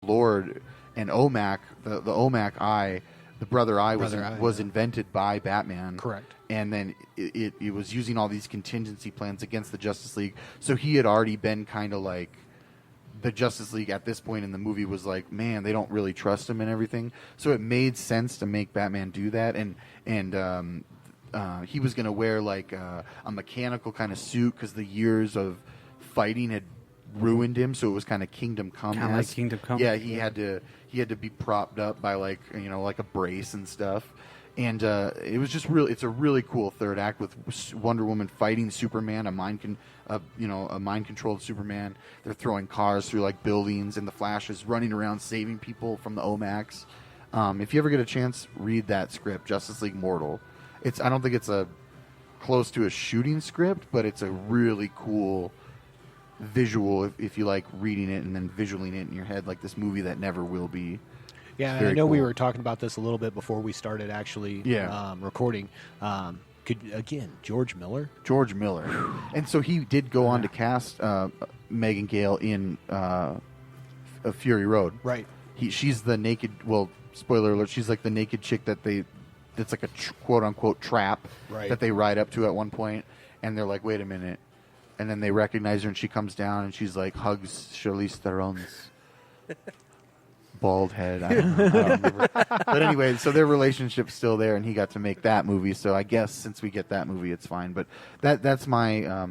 Lord and OMAC, the OMAC eye, the brother eye was invented by Batman. Correct. And then it was using all these contingency plans against the Justice League. So he had already been kind of like, the Justice League at this point in the movie was like, man, they don't really trust him and everything. So it made sense to make Batman do that. And he was going to wear like a mechanical kind of suit because the years of fighting had ruined him. So it was kind of Kingdom Come. Kind of like Kingdom Come. Yeah, he had to be propped up by like a brace and stuff. And it was just it's a really cool third act with Wonder Woman fighting Superman, a mind controlled Superman. They're throwing cars through like buildings, and the Flash is running around saving people from the OMACs. If you ever get a chance, read that script, Justice League Mortal. I don't think it's close to a shooting script, but it's a really cool visual if you like reading it and then visualing it in your head, like this movie that never will be. Yeah, I know we were talking about this a little bit before we started actually recording. George Miller. And so he did go on to cast Megan Gale in Fury Road. Right. She's the naked, spoiler alert, she's like the naked chick that's like a quote-unquote trap that they ride up to at one point, and they're like, wait a minute. And then they recognize her, and she comes down, and she's like, hugs Charlize Theron's bald head. I don't remember. But anyway, so their relationship's still there, and he got to make that movie. So I guess since we get that movie, it's fine. But that's my.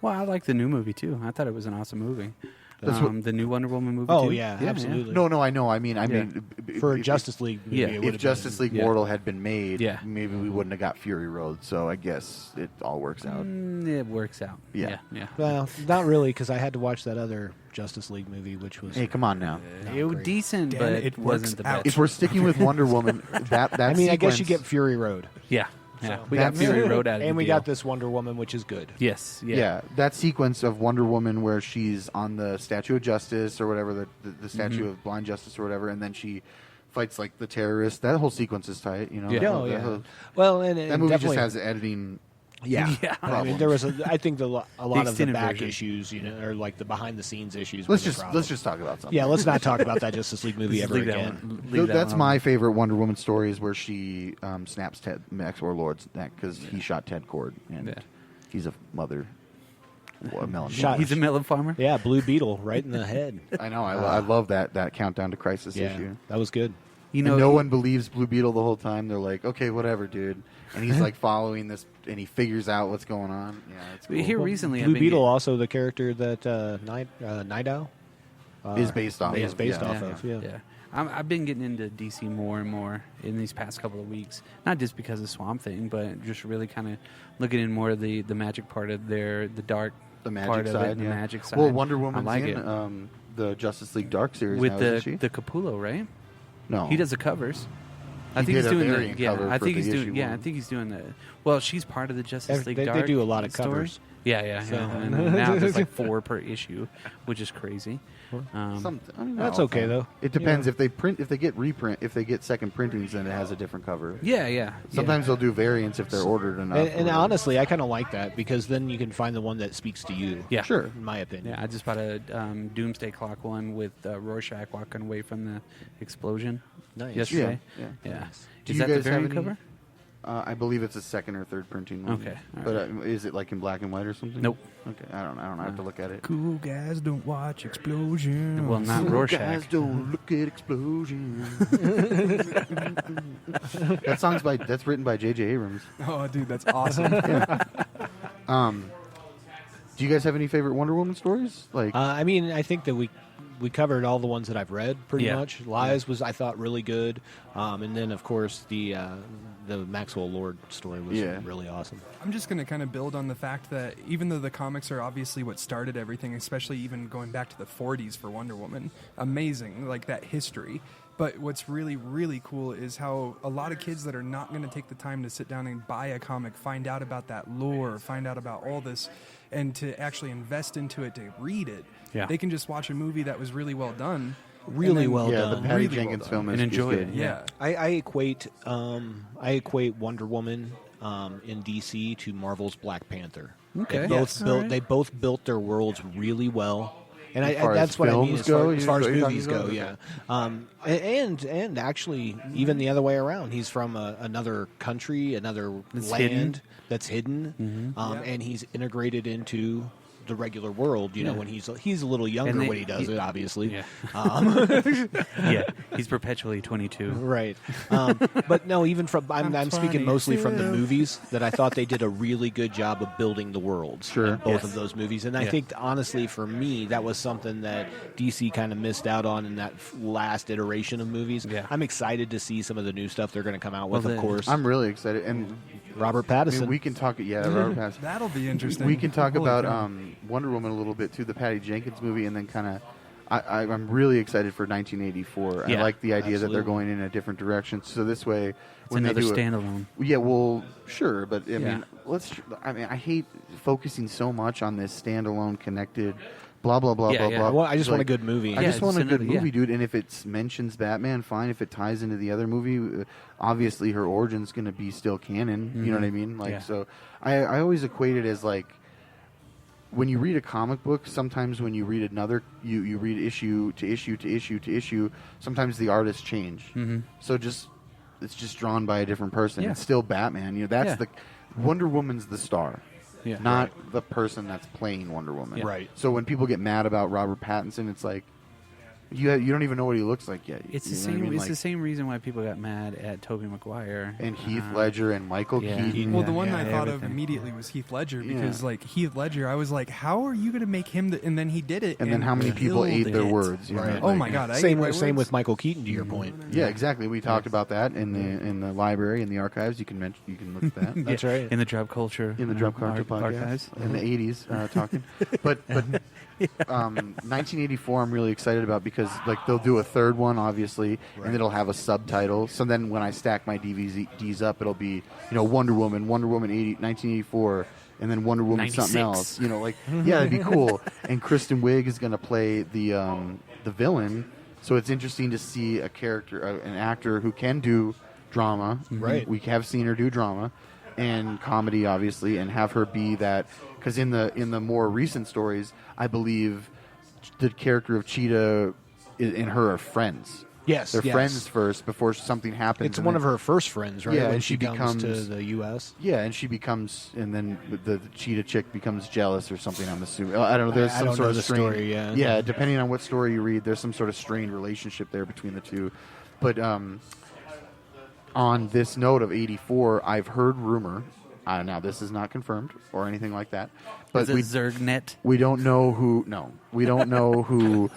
Well, I like the new movie too. I thought it was an awesome movie. The new Wonder Woman movie. Oh too. yeah, absolutely. No, I know. I mean, for a Justice League movie, if Justice League Mortal had been made, Yeah. maybe we wouldn't have got Fury Road. So I guess it all works out. It works out. Yeah. Well, not really, because I had to watch that other Justice League movie, which was Hey, come on now. It was decent, but it wasn't the best. If we're sticking with Wonder Woman, that I sequence, guess you get Fury Road. Yeah. So, We got Fury Road out of and the we deal. got this Wonder Woman, which is good. Yes. Yeah, that sequence of Wonder Woman where she's on the Statue of Justice or whatever, the Statue of Blind Justice or whatever, and then she fights like the terrorists. That whole sequence is tight, you know. Yeah. Well, and that movie just definitely has editing. Yeah. I mean, there was I think a lot of the extended back version. issues, or like the behind the scenes issues. Let's just talk about something. Yeah, let's not talk about that Justice League movie ever again. That's my favorite Wonder Woman story, is where she snaps Max Lord's neck because he shot Ted Cord, and he's a mother. A melon farmer. He's a melon farmer. Yeah, Blue Beetle right in the head. I know. I love that Countdown to Crisis issue. That was good. And no one believes Blue Beetle the whole time. They're like, okay, whatever, dude. And he's like following this, and he figures out what's going on. Yeah, it's cool. Here recently, Blue Beetle, also the character that Night Owl is based off. Yeah. I've been getting into DC more and more in these past couple of weeks. Not just because of Swamp Thing, but just really kind of looking in more of the magic part of the dark magic part side, of it, the magic side. Well, Wonder Woman's like in the Justice League Dark series with now, the isn't she? the Capullo, right? No, he does the covers. I He think did he's a doing variant cover I for think the he's doing. issue Yeah, I one. think he's doing the. Well, she's part of the Justice League they Dark. do a lot of story. covers. Yeah. And now there's like 4 per issue, which is crazy. That's okay though. It depends if they get second printings, then it has a different cover. Yeah. Sometimes they'll do variants if they're ordered enough. And honestly, I kind of like that because then you can find the one that speaks to you. Yeah, sure. In my opinion. Yeah, I just bought a Doomsday Clock one with Rorschach walking away from the explosion yesterday. Yeah. Is that the variant cover? I believe it's a second or third printing one. Okay. But is it like in black and white or something? Nope. Okay, I don't know. I have to look at it. Cool guys don't watch explosions. Well, not Cool Rorschach. guys don't look at explosions. That's written by J.J. Abrams. Oh, dude, that's awesome. Do you guys have any favorite Wonder Woman stories? I mean, I think that we covered all the ones that I've read pretty Yeah. much. Lies was, I thought, really good, and then of course the Maxwell Lord story was really awesome. I'm just going to kind of build on the fact that even though the comics are obviously what started everything, especially even going back to the 40s for Wonder Woman, amazing, like that history. But what's really, really cool is how a lot of kids that are not going to take the time to sit down and buy a comic, find out about that lore, find out about all this, and to actually invest into it, to read it, they can just watch a movie that was really well done. Really well done. The Patty Really Jenkins well film and is enjoy good. it. Yeah. I equate Wonder Woman in DC to Marvel's Black Panther. Okay. They both built their worlds really well. And As far as that's what I mean films as far, go, as, far as you're movies talking go, about? yeah. And actually, even the other way around. He's from another country, another That's land hidden. that's hidden, and he's integrated into the regular world. You know, when he's a little younger when he does it, obviously. Yeah. Um, Yeah, he's perpetually 22. Right. But no, even from I'm speaking mostly from the movies that I thought they did a really good job of building the worlds. Sure. In both of those movies. And I think, honestly, for me, that was something that DC kind of missed out on in that last iteration of movies. Yeah. I'm excited to see some of the new stuff they're going to come out with, of course. I'm really excited, and Robert I Pattinson. mean, we can talk. Yeah, Robert Pattinson. That'll be interesting. We can talk Holy about cow. Wonder Woman a little bit too, the Patty Jenkins movie, and then kind of. I'm really excited for 1984. Yeah, I like the idea that they're absolutely. going in a different direction. So this way, It's when they another do standalone. yeah, well, sure, but I Yeah. mean, I hate focusing so much on this standalone, connected, blah blah blah Yeah, blah yeah. blah. Well, I just want a Like, good movie. I Yeah, just want a just good another- movie, yeah. dude. And if it mentions Batman, fine. If it ties into the other movie, obviously her origin's going to be still canon. You know what I mean? Like, Yeah. so I always equate it as like when you read a comic book. Sometimes when you read another, you read issue to issue to issue to issue. Sometimes the artists change. So it's just drawn by a different person. Yeah. It's still Batman. You know, that's Yeah. the Wonder Woman's the star. Yeah. Not the person that's playing Wonder Woman. Yeah. Right. So when people get mad about Robert Pattinson, it's like you don't even know what he looks like yet. It's the You know what same. I mean? It's Like, the same reason why people got mad at Tobey Maguire and Heath Ledger and Michael yeah. Keaton. Well, the one Yeah, I thought of everything. immediately was Heath Ledger because, Yeah. like, Heath Ledger, I was like, how are you going to make him the... And then he did it. And then how many people killed ate their it. words? You know, Right. Oh, like- my God. I ate Same my same words. with Michael Keaton, to your point. Yeah, exactly. We talked about that in the library, in the archives. You can look at that. That's right. in the Drop Culture In the Drop Culture podcast archives. in the 80s talking. But 1984 I'm really excited about because like they'll do a third one obviously and it'll have a subtitle. So then when I stack my DVDs up it'll be, Wonder Woman 1984 and then Wonder Woman 96. something else. Like yeah, that'd be cool. And Kristen Wiig is going to play the villain. So it's interesting to see a character an actor who can do drama. Right. We have seen her do drama and comedy obviously and have her be that because in the more recent stories I believe the character of Cheetah and her are friends. Yes, They're yes. friends first before something happens. It's and one then- of her first friends, right? Yeah, when and she she comes to becomes- the U.S. Yeah, and she becomes, and then the cheetah chick becomes jealous or something. I'm assuming. I don't know. There's I some don't sort know of the strained, story, yeah. Yeah, depending on what story you read, there's some sort of strained relationship there between the two. But on this note of '84, I've heard rumor. Now this is not confirmed or anything like that, but Is it Zergnet? we don't know who. No, we don't know who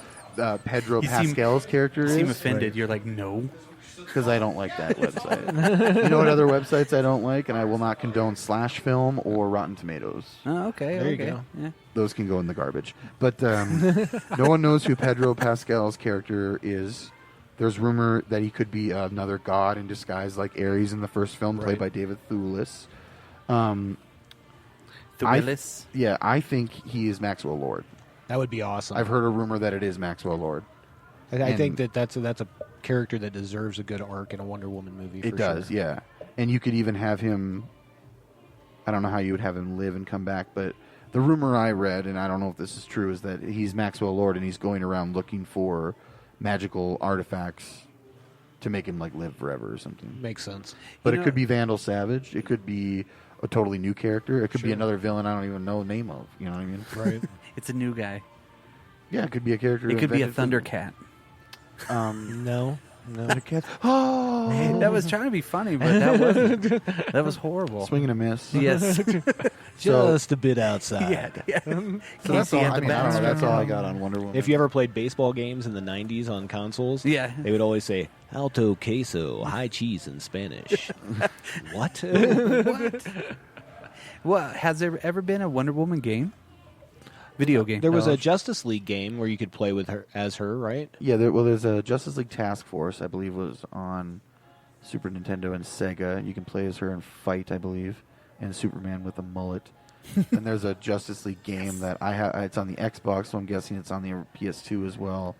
Pedro You seem- Pascal's character You is. seem offended. You're like, no. Because I don't like that website. You know what other websites I don't like? And I will not condone Slash Film or Rotten Tomatoes. Oh, okay. There you okay. go. Yeah. Those can go in the garbage. But no one knows who Pedro Pascal's character is. There's rumor that he could be another god in disguise like Ares in the first film, played Right. by David Thewlis. Thewlis. Yeah, I think he is Maxwell Lord. That would be awesome. I've heard a rumor that it is Maxwell Lord. I think and- that's a character that deserves a good arc in a Wonder Woman movie. It for does, sure. yeah. And you could even have him. I don't know how you would have him live and come back, but the rumor I read, and I don't know if this is true, is that he's Maxwell Lord and he's going around looking for magical artifacts to make him like live forever or something. Makes sense. But You it know- could be Vandal Savage. It could be a totally new character. It could be Sure. another villain I don't even know the name of. You know what I mean? Right. It's a new guy. Yeah, it could be a character. It could be a invented Thundercat. No. Thundercat. Oh, That was trying to be funny, but that wasn't. That was horrible. swing and a miss. Yes. Just a bit outside. yeah. So that's Casey all. at I the mean, I don't know. back. That's all I got on Wonder Woman. If you ever played baseball games in the 90s on consoles, Yeah. they would always say, Alto queso, high cheese in Spanish. What? Well, has there ever been a Wonder Woman game? Video game. There was Oh, a Justice League game where you could play with her as her, right? Yeah, there's a Justice League Task Force, I believe, was on Super Nintendo and Sega. You can play as her and fight, I believe, and Superman with a mullet. And there's a Justice League game that I have. It's on the Xbox, so I'm guessing it's on the PS2 as well.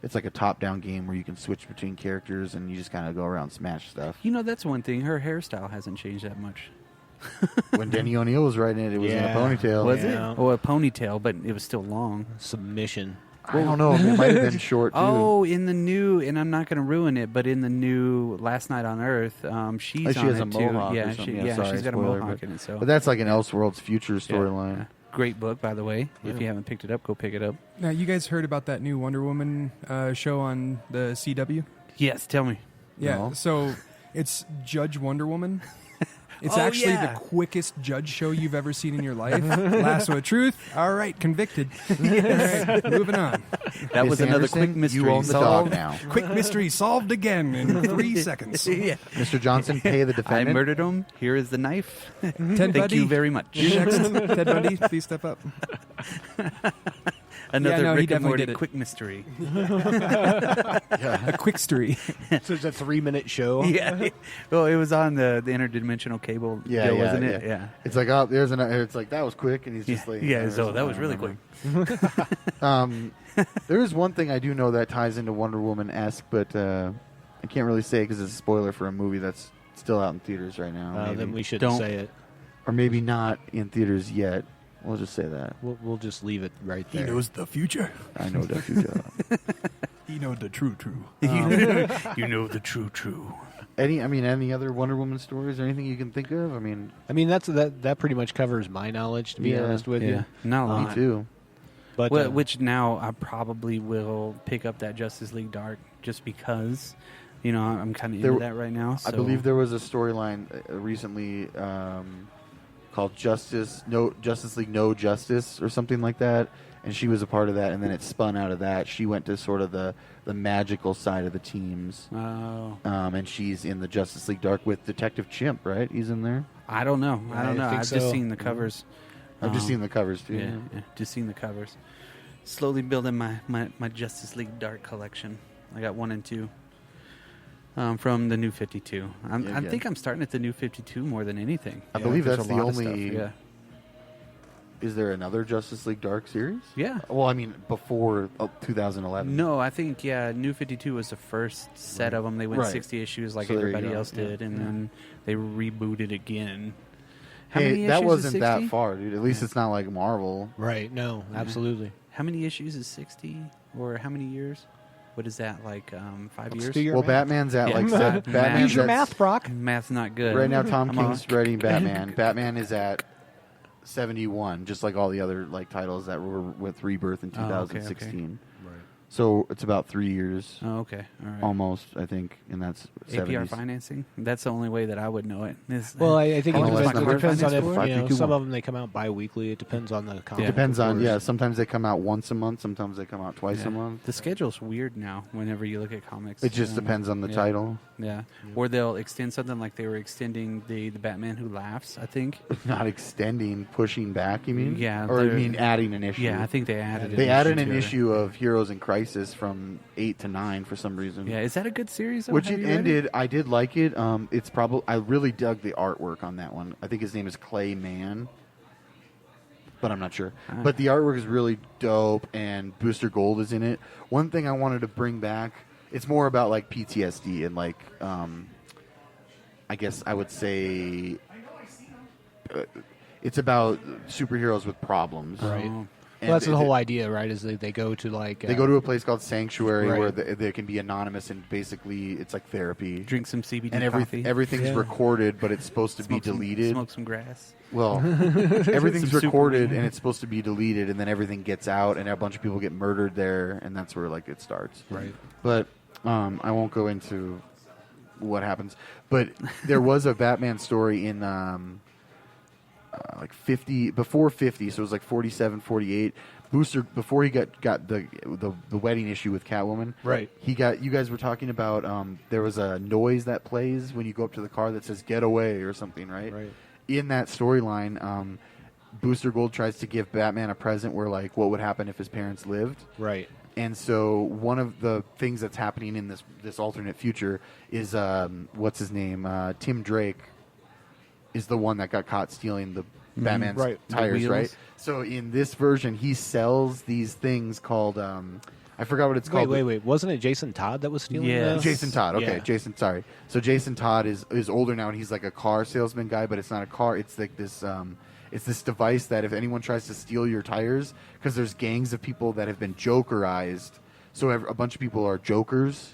It's like a top-down game where you can switch between characters and you just kind of go around and smash stuff. You know, that's one thing. Her hairstyle hasn't changed that much. When Denny O'Neil was writing it, it was in a Yeah. ponytail. Was Yeah. it? Oh, a ponytail, but it was still long. Submission. I don't know. It might have been short too. Oh, in the new, and I'm not going to ruin it, but in the new Last Night on Earth, she's She on has it a too. mohawk Yeah, or something. Yeah, sorry, she's got spoiler, a mohawk but- in it. So, But that's like an Elseworlds future Yeah. storyline. Great book, by the way. If Yeah. you haven't picked it up, go pick it up. Now, you guys heard about that new Wonder Woman show on the CW? Yes, tell me. Yeah. No. So it's Judge Wonder Woman. It's Oh, actually yeah. the quickest judge show you've ever seen in your life. Lasso of Truth. All right, convicted. All right, moving on. That Miss was another Anderson, quick mystery You own the solved. dog now. Quick mystery solved again in 3 seconds. Yeah. Mr. Johnson, pay the I defendant. murdered him. Here is the knife. Ted Thank Bundy. you very much. You're next. Ted Bundy, please step up. Another no, he Rick and definitely Morty did it. quick mystery. A quick story. So it's a 3-minute show. Yeah. Well, it was on the interdimensional cable Yeah, deal, yeah, wasn't yeah. it? Yeah. It's like, oh, there's another. It's like, that was quick, and he's just like, Yeah, there's so that was I really don't quick. know. There is one thing I do know that ties into Wonder Woman-esque, but I can't really say because it's a spoiler for a movie that's still out in theaters right now. Maybe. Then we shouldn't Don't. say it. Or maybe not in theaters yet. We'll just say that. We'll just leave it right there. the future. I know that future. He knows the true. You know the true. Any other Wonder Woman stories or anything you can think of? I mean, that pretty much covers my knowledge, to be Yeah. honest with Yeah. you. Not a lot. me too. But Well, which now I probably will pick up that Justice League Dark just because, I'm kind of into that right now. I So. believe there was a storyline recently called Justice League No Justice or something like that, and she was a part of that. And then it spun out of that. She went to sort of the magical side of the teams, Oh, and she's in the Justice League Dark with Detective Chimp. Right? He's in there. I don't know. I don't know. think I've just so. seen the covers. I've just seen the covers too. Yeah, just seen the covers. Slowly building my Justice League Dark collection. I got 1 and 2 from the New 52. I Yeah. think I'm starting at the New 52 more than anything. I believe There's that's a the lot of only. stuff. Yeah. Is there another Justice League Dark series? Yeah. Well, I mean, before 2011. No, I think New 52 was the first set of them. They went Right. 60 issues like So there you everybody go. else did, and then they rebooted again. How Hey, many that issues wasn't is that 60? far, dude. At least it's not like Marvel. right, no, absolutely. How many issues is 60, or how many years? What is that, like 5 Let's years? do your Well, math. Batman's at Yeah. like Math. Batman's Use your at- math, Brock. Math's not good. Right now, Tom I'm King's on- writing Batman. Batman is at 71, just like all the other like titles that were with Rebirth in Oh, okay, okay. 2016. Right. So it's about 3 years, Oh, okay. All right. almost, I think, and that's APR 70s. financing? That's the only way that I would know it. Well, I think Oh, it that's depends, not it depends on hard. if, Five, you three, know, two, some one. of them they come out bi-weekly. It depends on the comic. Yeah. Depends of on, course. yeah, sometimes they come out once a month, sometimes they come out twice a month. The schedule's weird now whenever you look at comics. It just depends on the Yeah. title. Yeah. Or they'll extend something like they were extending the Batman Who Laughs, I think. Not extending, pushing back, you mean? Yeah, Or you they're- mean adding an issue? Yeah, I think they added They added an to it. issue of Heroes in Crisis from 8 to 9 for some reason. Yeah, is that a good series? Though? Which Have it you read ended. I did like it. It's probably. I really dug the artwork on that one. I think his name is Clay Mann, but I'm not sure. Ah. But the artwork is really dope, and Booster Gold is in it. One thing I wanted to bring back. It's more about like PTSD and like. I guess I would say. It's about superheroes with problems. Right. Oh. And Well, that's the it- whole idea, right? Is they go to like They go to a place called Sanctuary Right. where they can be anonymous, and basically it's like therapy. Drink some CBD And coffee. everything's Yeah. recorded, but it's supposed to Smoke be some- deleted. Smoke some grass. Well, everything's Some recorded, Superman. and it's supposed to be deleted, and then everything gets out, and a bunch of people get murdered there, and that's where like it starts. Right. But I won't go into what happens. But there was a Batman story in like 50 before 50, so it was like 47, 48. Booster before he got the wedding issue with Catwoman. Right. He got, you guys were talking about there was a noise that plays when you go up to the car that says "Get away" or something, right? Right. In that storyline, Booster Gold tries to give Batman a present where like what would happen if his parents lived. Right. And so one of the things that's happening in this alternate future is what's his name? Tim Drake is the one that got caught stealing Batman's Right. The tires, wheels. right? So in this version, he sells these things called I forgot what it's called. Wait. Wasn't it Jason Todd that was stealing Yes. those? Jason Todd. Okay, Yeah. Jason. Sorry. So Jason Todd is older now, and he's like a car salesman guy, but it's not a car. It's like this. It's this device that if anyone tries to steal your tires, because there's gangs of people that have been jokerized. So a bunch of people are jokers,